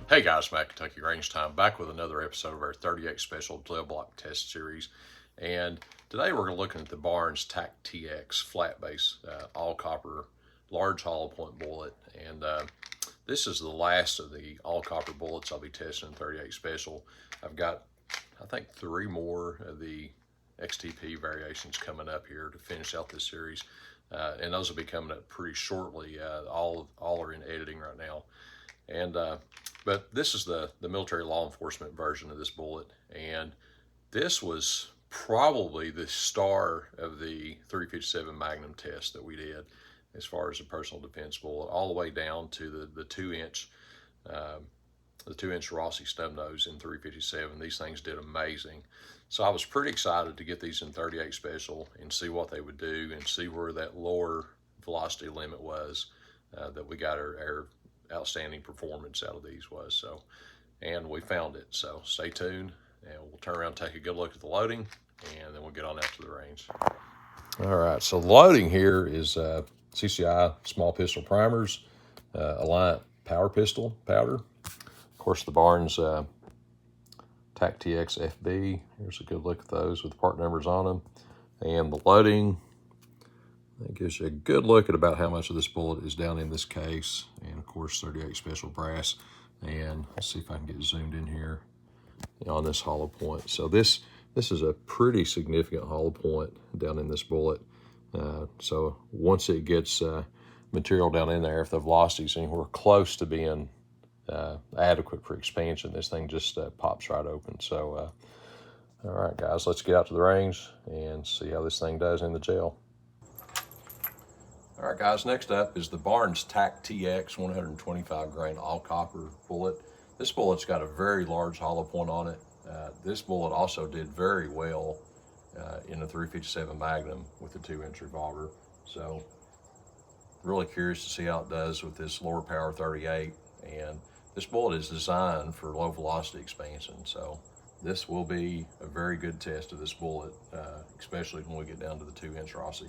Hey guys, Matt Kentucky Range Time, back with another episode of our 38 Special 12 Block Test Series. And today we're looking at the Barnes TAC-TX flat base, all copper, large hollow point bullet. And this is the last of the all copper bullets I'll be testing in 38 Special. I've got, I think, 3 more of the XTP variations coming up here to finish out this series. And those will be coming up pretty shortly. All are in editing right now. And but this is the military law enforcement version of this bullet, and this was probably the star of the 357 Magnum test that we did, as far as a personal defense bullet, all the way down to the 2-inch Rossi stub nose in 357. These things did amazing. So I was pretty excited to get these in 38 Special and see what they would do and see where that lower velocity limit was that we got our outstanding performance out of these was. So, and we found it. So stay tuned, and we'll turn around and take a good look at the loading, and then we'll get on out to the range. All right, so loading here is CCI small pistol primers, Alliant power pistol powder, of course the Barnes TAC-TX FB. Here's a good look at those with the part numbers on them, and the loading. That gives you a good look at about how much of this bullet is down in this case, and of course 38 Special brass. And let's see if I can get zoomed in here on this hollow point. So this is a pretty significant hollow point down in this bullet. So once it gets material down in there, if the velocity is anywhere close to being adequate for expansion, this thing just pops right open. So all right guys, let's get out to the range and see how this thing does in the gel. All right, guys, next up is the Barnes TAC-TX 125 grain all copper bullet. This bullet's got a very large hollow point on it. This bullet also did very well in the 357 Magnum with the 2-inch revolver. So really curious to see how it does with this lower power 38. And this bullet is designed for low velocity expansion. So this will be a very good test of this bullet, especially when we get down to the 2-inch Rossi.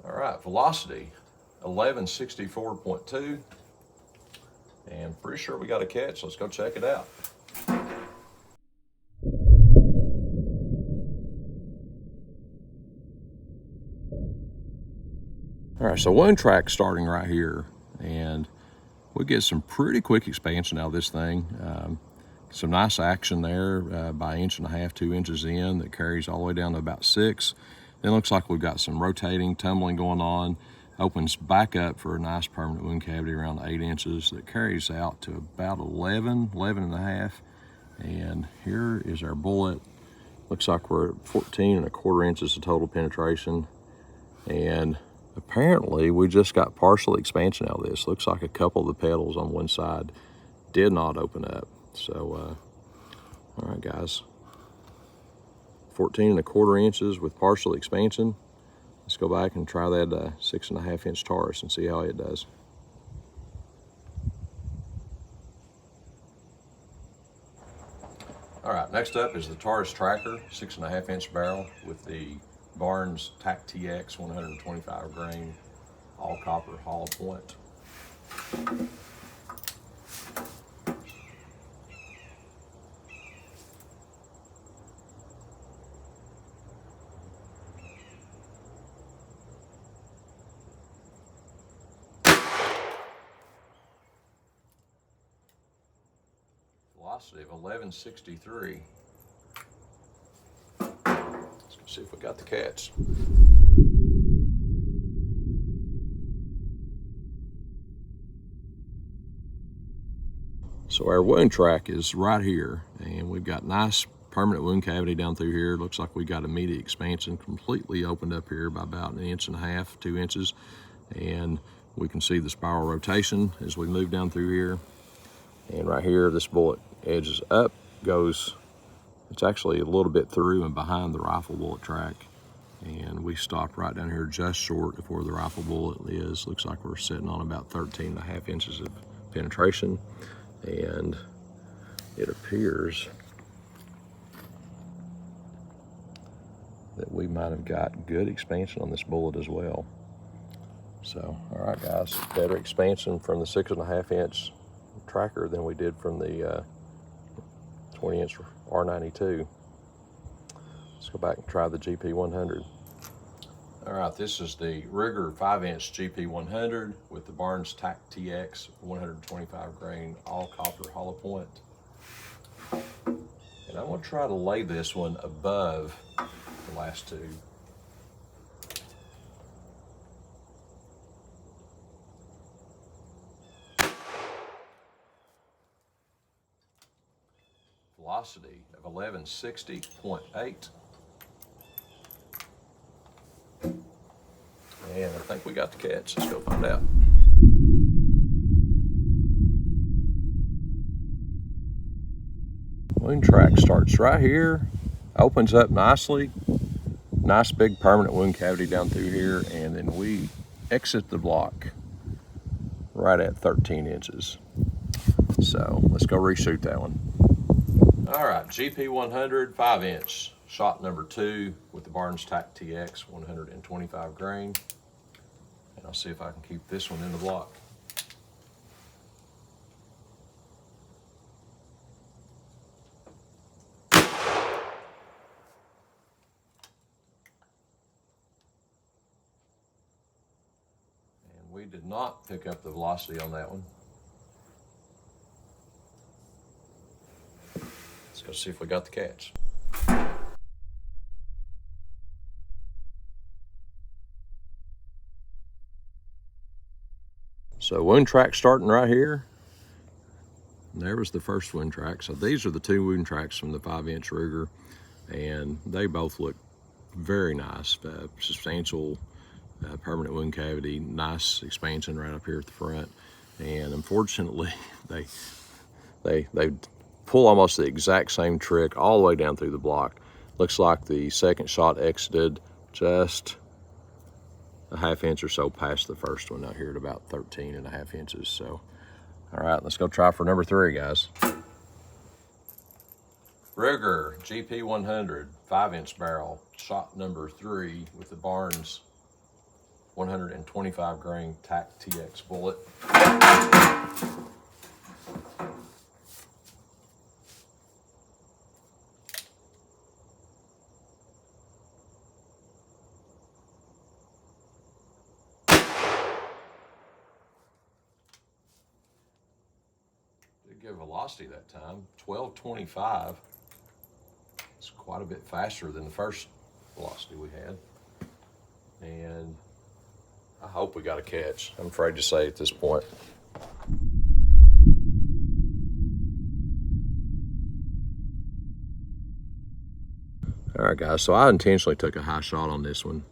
All right, velocity 1164.2, and pretty sure we got a catch. Let's go check it out. All right, so wound track starting right here, and we get some pretty quick expansion out of this thing. Some nice action there by 1.5 inches, 2 inches in, that carries all the way down to about 6. Then it looks like we've got some rotating, tumbling going on. Opens back up for a nice permanent wound cavity around 8 inches that carries out to about 11 and a half. And here is our bullet. Looks like we're at 14.25 inches of total penetration. And apparently we just got partial expansion out of this. Looks like a couple of the petals on one side did not open up. So, all right, guys, 14.25 inches with partial expansion. Let's go back and try that 6.5 inch Taurus and see how it does. All right, next up is the Taurus Tracker, 6.5 inch barrel with the Barnes TAC-TX 125 grain all copper hollow point. Velocity of 1163. Let's go see if we got the catch. So our wound track is right here, and we've got nice permanent wound cavity down through here. Looks like we got immediate expansion, completely opened up here by about 1.5 inches, 2 inches. And we can see the spiral rotation as we move down through here. And right here, this bullet edges up, goes, it's actually a little bit through and behind the rifle bullet track. And we stopped right down here just short of where the rifle bullet is. Looks like we're sitting on about 13.5 inches of penetration. And it appears that we might have got good expansion on this bullet as well. So, all right guys, better expansion from the 6.5 inch tracker than we did from the 20 inch R92. Let's go back and try the GP100. All right, this is the Ruger 5-inch GP100 with the Barnes TAC-TX 125 grain all copper hollow point. And I'm gonna try to lay this one above the last two. Velocity of 1160.8. And I think we got the catch. Let's go find out. Wound track starts right here, opens up nicely. Nice big permanent wound cavity down through here, and then we exit the block right at 13 inches. So let's go reshoot that one. All right, GP100 5-inch, shot number 2 with the Barnes TAC-TX 125 grain. And I'll see if I can keep this one in the block. And we did not pick up the velocity on that one. Let's go see if we got the catch. So wound track starting right here. And there was the first wound track. So these are the two wound tracks from the 5-inch Ruger, and they both look very nice. Substantial permanent wound cavity, nice expansion right up here at the front. And unfortunately, they pull almost the exact same trick all the way down through the block. Looks like the second shot exited just a ½ inch or so past the first one out here at about 13.5 inches. So, all right, let's go try for number 3, guys. Ruger GP100 5-inch barrel, shot number 3 with the Barnes 125 grain TAC-TX bullet. Did give velocity that time, 1225. It's quite a bit faster than the first velocity we had. And I hope we got a catch. I'm afraid to say at this point. All right, guys, so I intentionally took a high shot on this one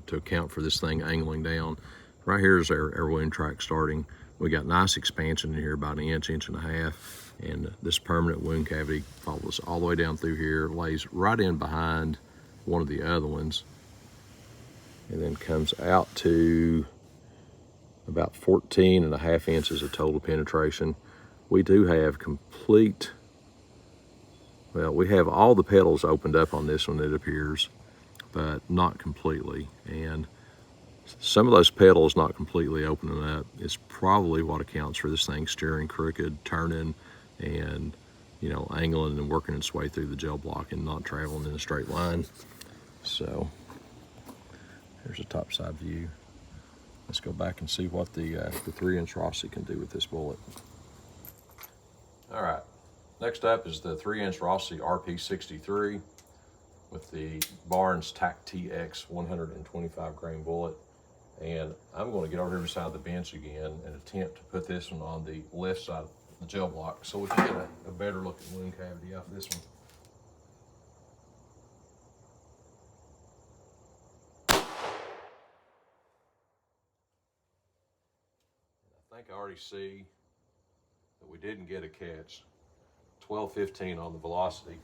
to account for this thing angling down. Right here is our wound track starting. We got nice expansion in here, about an inch, inch and a half, and this permanent wound cavity follows all the way down through here, lays right in behind one of the other ones, and then comes out to about 14.5 inches of total penetration. We do have complete, well, we have all the petals opened up on this one, it appears, but not completely. And some of those petals not completely opening up is probably what accounts for this thing steering crooked, turning, and, you know, angling and working its way through the gel block and not traveling in a straight line. So here's a top side view. Let's go back and see what the 3-inch Rossi can do with this bullet. All right, next up is the 3-inch Rossi RP63 with the Barnes TAC-TX 125 grain bullet. And I'm going to get over here beside the bench again and attempt to put this one on the left side of the gel block so we can get a better looking wound cavity off this one. I think I already see that we didn't get a catch. 1215 on the velocity.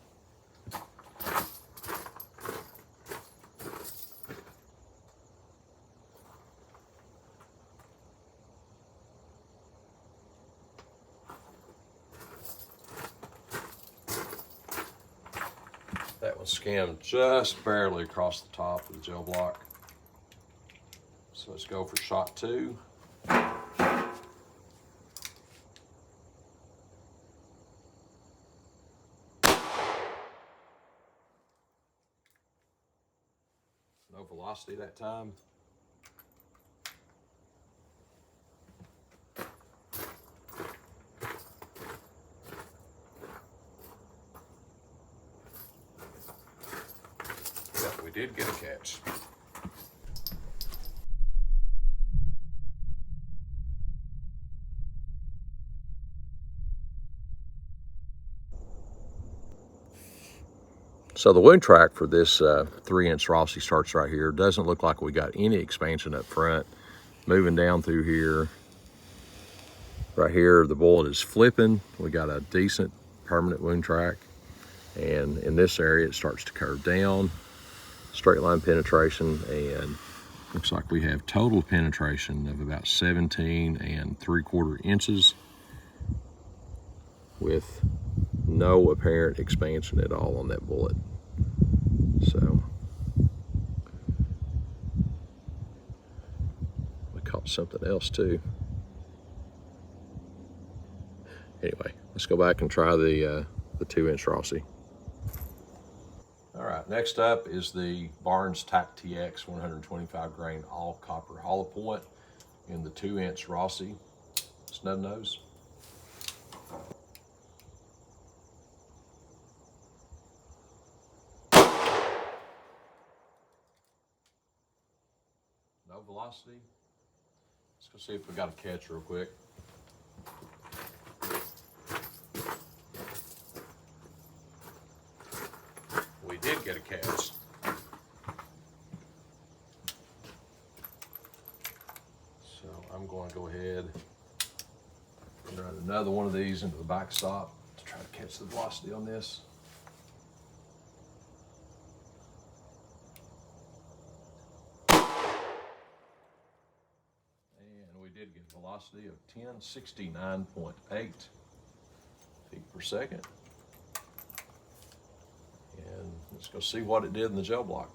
I'll skim just barely across the top of the gel block. So let's go for shot 2. No velocity that time. Yep, we did get a catch. So the wound track for this 3-inch Rossi starts right here. Doesn't look like we got any expansion up front. Moving down through here, right here, the bullet is flipping. We got a decent permanent wound track. And in this area, it starts to curve down, straight line penetration, and looks like we have total penetration of about 17 3/4 inches with no apparent expansion at all on that bullet. So we caught something else too. Anyway, let's go back and try the 2-inch Rossi. All right, next up is the Barnes TAC-TX 125 grain all copper hollow point in the 2-inch Rossi snub nose. No velocity. Let's go see if we got a catch real quick. We did get a catch. So I'm going to go ahead and run another one of these into the backstop to try to catch the velocity on this. We did get a velocity of 1069.8 feet per second. And let's go see what it did in the gel block.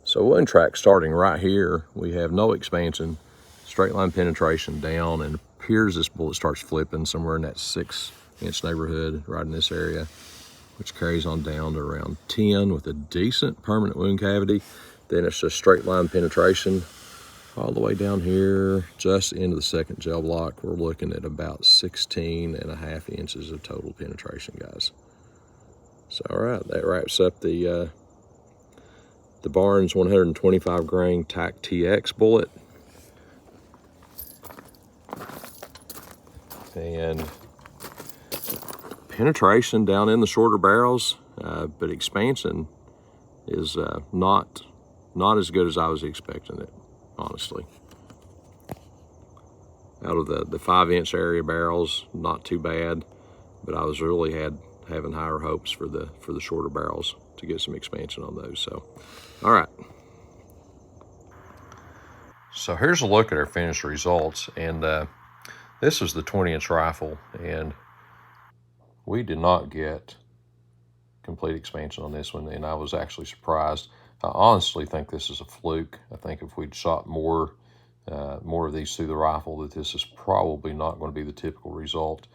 So wound track starting right here, we have no expansion, straight line penetration down, and appears this bullet starts flipping somewhere in that 6-inch neighborhood right in this area, which carries on down to around 10 with a decent permanent wound cavity. Then it's just straight line penetration all the way down here, just into the second gel block. We're looking at about 16.5 inches of total penetration, guys. So, all right, that wraps up the Barnes 125 grain TAC-TX bullet. And penetration down in the shorter barrels, but expansion is not as good as I was expecting it, honestly. Out of the 5-inch area barrels, not too bad, but I was really having higher hopes for the shorter barrels to get some expansion on those. So, all right. So here's a look at our finished results, and this is the 20-inch rifle, and we did not get complete expansion on this one, and I was actually surprised. I honestly think this is a fluke. I think if we'd shot more of these through the rifle, that this is probably not going to be the typical result.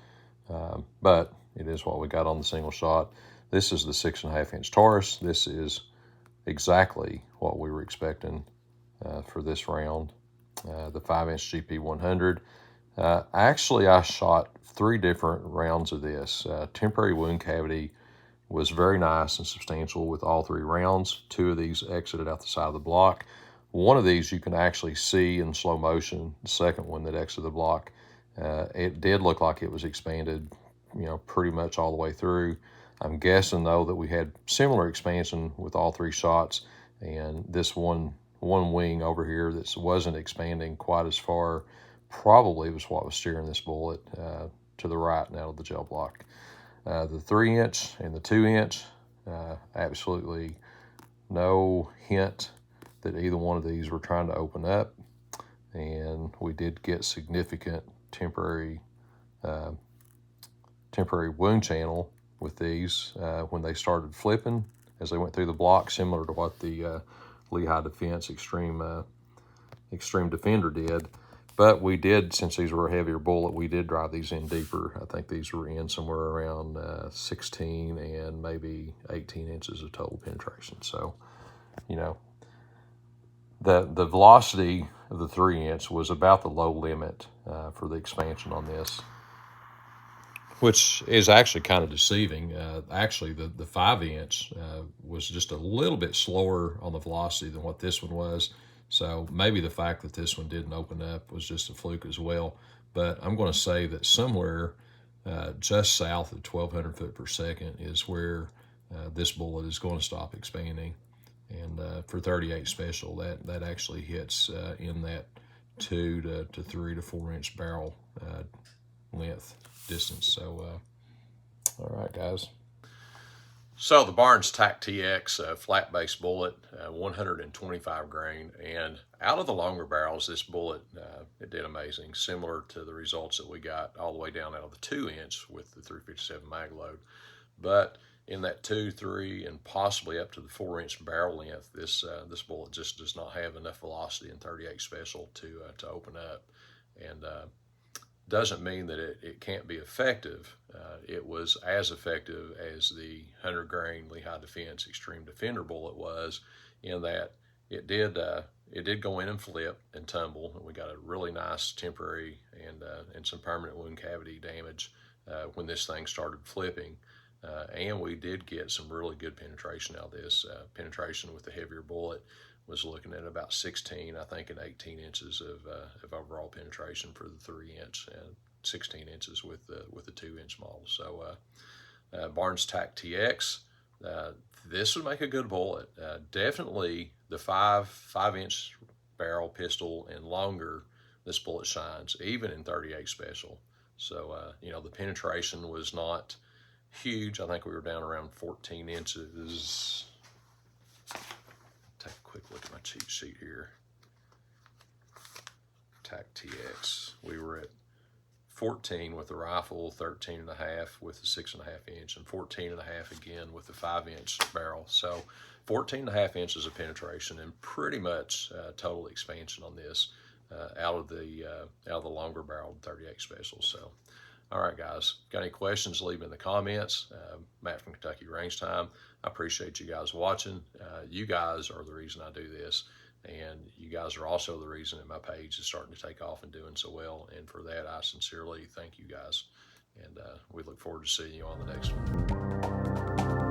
But it is what we got on the single shot. This is the 6.5-inch Taurus. This is exactly what we were expecting for this round. The 5-inch GP100. Actually, I shot 3 different rounds of this. Temporary wound cavity was very nice and substantial with all 3 rounds. 2 of these exited out the side of the block. One of these you can actually see in slow motion. The second one that exited the block, it did look like it was expanded, pretty much all the way through. I'm guessing though that we had similar expansion with all 3 shots, and this one wing over here that wasn't expanding quite as far probably was what was steering this bullet to the right and out of the gel block. The 3-inch and the 2-inch, absolutely no hint that either one of these were trying to open up, and we did get significant temporary wound channel with these when they started flipping as they went through the block, similar to what the Lehigh Defense Extreme Defender did. But we did, since these were a heavier bullet, we did drive these in deeper. I think these were in somewhere around 16 and maybe 18 inches of total penetration. So, you know, the velocity of the 3-inch was about the low limit for the expansion on this, which is actually kind of deceiving. Actually, the 5-inch was just a little bit slower on the velocity than what this one was. So maybe the fact that this one didn't open up was just a fluke as well. But I'm going to say that somewhere just south of 1,200 foot per second is where this bullet is going to stop expanding. And for 38 special, that actually hits in that 2 to 3 to 4 inch barrel length distance. So, all right, guys. So the Barnes TAC-TX flat base bullet, 125 grain, and out of the longer barrels, this bullet, it did amazing, similar to the results that we got all the way down out of the 2-inch with the 357 mag load. But in that 2, 3, and possibly up to the 4-inch barrel length, this bullet just does not have enough velocity in 38 special to open up, and doesn't mean that it can't be effective. It was as effective as the 100 grain Lehigh Defense Extreme Defender bullet was, in that it did go in and flip and tumble, and we got a really nice temporary and some permanent wound cavity damage when this thing started flipping. And we did get some really good penetration out of this. Penetration with the heavier bullet was looking at about 16, I think, and 18 inches of overall penetration for the 3-inch, and 16 inches with the 2-inch model. So Barnes TAC-TX, this would make a good bullet. Definitely the 5-inch barrel pistol and longer, this bullet shines, even in 38 special. So, you know, the penetration was not huge. I think we were down around 14 inches. Take a quick look at my cheat sheet here. TAC-TX. We were at 14 with the rifle, 13.5 with the 6.5 inch, and 14.5 again with the 5-inch barrel. So 14.5 inches of penetration and pretty much total expansion on this out of the longer barrel 38 special. So, all right, guys, got any questions, leave them in the comments. Matt from Kentucky Range Time. I appreciate you guys watching. You guys are the reason I do this, and you guys are also the reason that my page is starting to take off and doing so well. And for that, I sincerely thank you guys. And we look forward to seeing you on the next one.